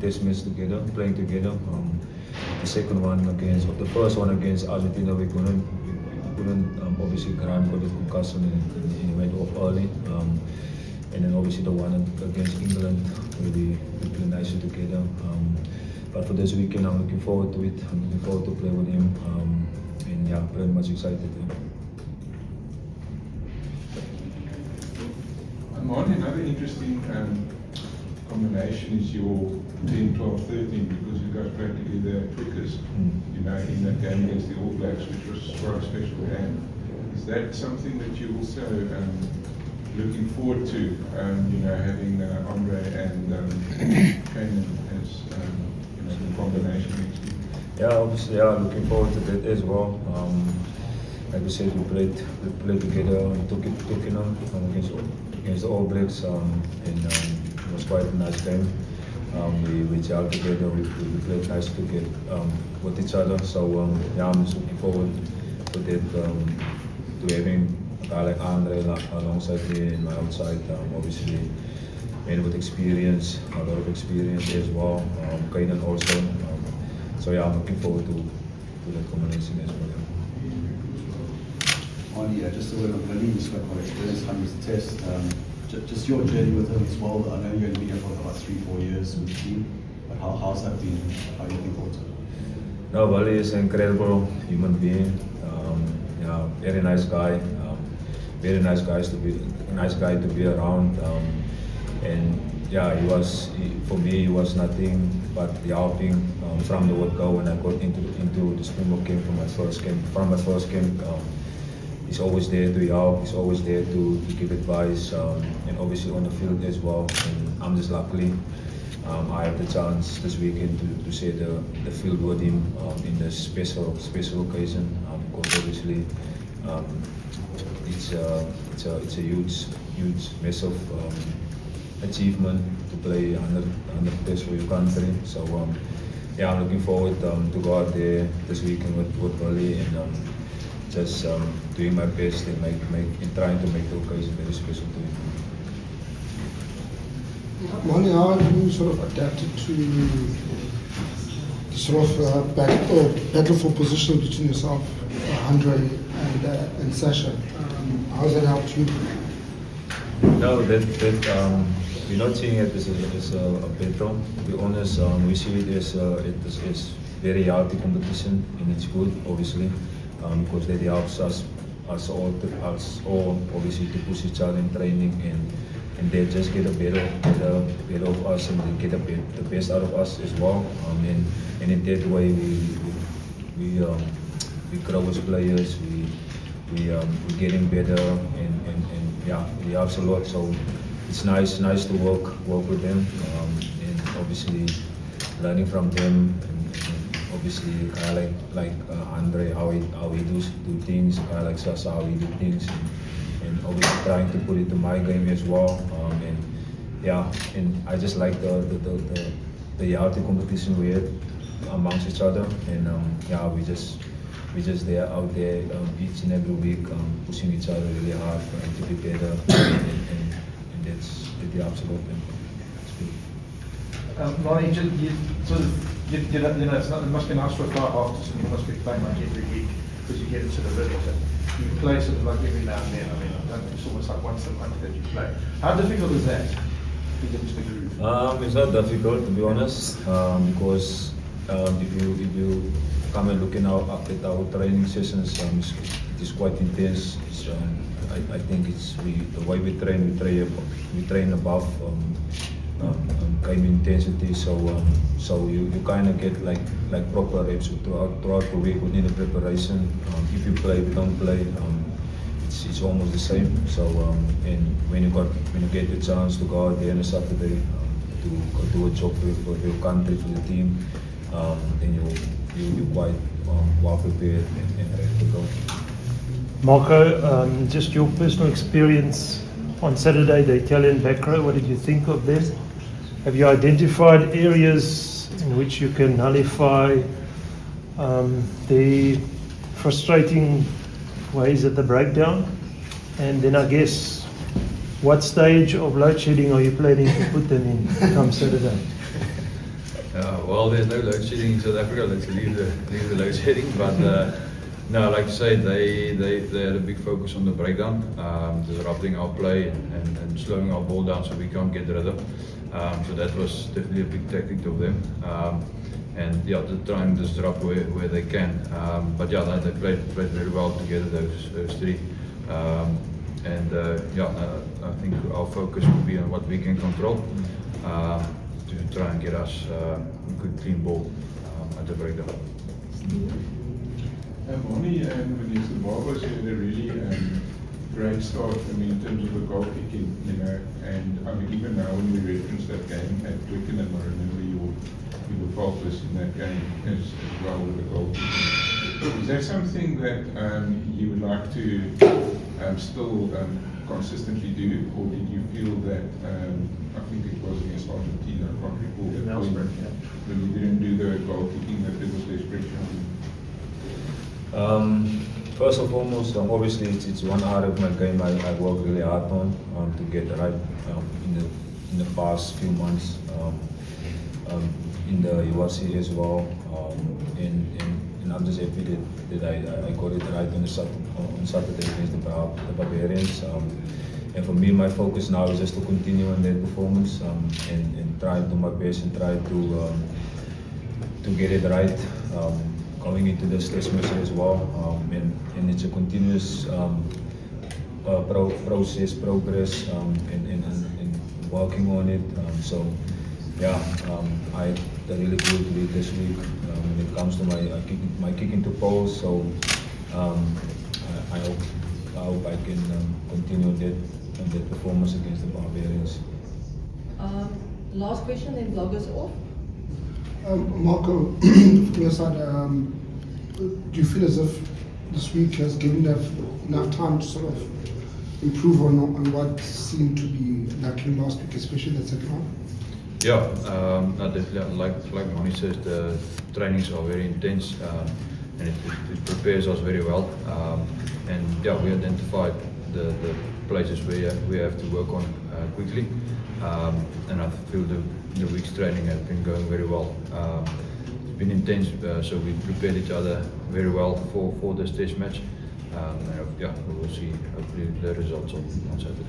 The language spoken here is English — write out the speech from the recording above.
test match together, playing together. The second one the first one against Argentina, we couldn't obviously Graham got a concussion and he went off early. And then obviously the one against England, where we play nicely together. But for this weekend, I'm looking forward to it. I'm looking forward to play with him. And yeah, very much excited. Marty, another interesting combination is your 10, 12, 13, because you guys played together at Vickers, you know, in that game against the All Blacks, which was quite a special game. Is that something that you also looking forward to, you know, having Andre and Kane as you know, the combination next week? Yeah, obviously, yeah, looking forward to that as well. Like we said, we played together in Twickenham against the All Blacks, and it was quite a nice game. We gelled together, we played nice together with each other. So yeah, I'm just looking forward to that, to having a guy like Andre alongside me and my outside. Obviously, man with experience, a lot of experience as well. Kaiden also. So yeah, I'm looking forward to that combination as well. Marty, just a word on Billy, you spoke about experience, 100th test. Just your journey with him as well. I know you've only been here for about 3-4 years with the team, but how's that been? How are you looking forward to it? No, Wally is an incredible human being. Yeah, very nice guy. Very nice guy to be around. And yeah, for me, he was nothing but helping from the word go. When I got into the Springbok camp from my first camp, he's always there to help. He's always there to give advice, and obviously on the field as well. And I'm just lucky I have the chance this weekend to share the field with him in this special occasion. Because obviously it's a huge massive achievement to play 100 tests for your country. So yeah, I'm looking forward to go out there this weekend with Wally and just doing my best and trying to make the occasion very special to him. Mani, how have you sort of adapted to the sort of battle for position between yourself, Andre, and Sasha? How has that helped you? No, we're not seeing it as a battle. To be honest, we see it as very healthy competition, and it's good, obviously, because that helps us all obviously to push each other in training, and they just get a better of us, and they get the best out of us as well. And in that way, we grow as players. We're getting better, and yeah, it helps a lot. So it's nice to work with them, and obviously learning from them. And obviously, like Andre, how he do things. Like Sasa, how he do things. And obviously trying to put it to my game as well, and yeah, and I just like the healthy competition we had amongst each other, and yeah, we just there out there each and every week pushing each other really hard to be better, and that's the absolute thing. Ronnie, it must be nice for a guy after, you must be playing like every week because you get into the rhythm. You play sort of like every now and then. I mean, it's almost like once a month that you play. How difficult is that to get into the groove? It's not difficult, to be honest, because if you come and look at our training sessions, it is quite intense. I think it's the way we train above game intensity. So you kind of get like proper reps throughout the week within the preparation. If you play, if you don't play, it's almost the same. So and when you get the chance to go out there on a Saturday to do a job for your country, for the team, then you're quite well prepared and ready to go. Marco, just your personal experience on Saturday, the Italian back row, what did you think of them? Have you identified areas in which you can nullify the frustrating ways at the breakdown? And then I guess, what stage of load shedding are you planning to put them in come Saturday? Well, there's no load shedding in South Africa. Let's leave the load shedding. But no, like I say, they had a big focus on the breakdown, disrupting our play and slowing our ball down so we can't get rhythm. So that was definitely a big tactic of them. And yeah, to try and disrupt where they can. But yeah, they played very well together, those three. I think our focus will be on what we can control to try and get us a good clean ball at the breakdown. Moni and Vanessa Barbos had a really great start. I mean, in terms of the goal kicking, you know, and I mean, even now when we reference that game at Twickenham, I remember you were faultless in that game as well with the goal kicking. Is that something that you would like to still consistently do, or did you feel that I think it was against Argentina, I can't recall that when you didn't do the goal kicking that there was less pressure on you? First and foremost, obviously it's one area of my game I work really hard on to get right in the past few months in the URC as well, and I'm just happy that I got it right on Saturday against the Barbarians. And for me, my focus now is just to continue on that performance and try to do my best and try to get it right. Going into this test match as well, and it's a continuous process, progress, and working on it. So, yeah, I had a really good week this week when it comes to my kicking to post. So, I hope I can continue that performance against the Barbarians. Last question, then vloggers off. Marco, from your side, do you feel as if this week has given enough time to sort of improve on what seemed to be lacking last week, especially the second half? Yeah, definitely. Like Moni says, the trainings are very intense and it prepares us very well. And yeah, we identified the places where we have to work on quickly. And I feel the week's training has been going very well. It's been intense, so we prepared each other very well for this test match. And yeah, we will see hopefully the results on Saturday.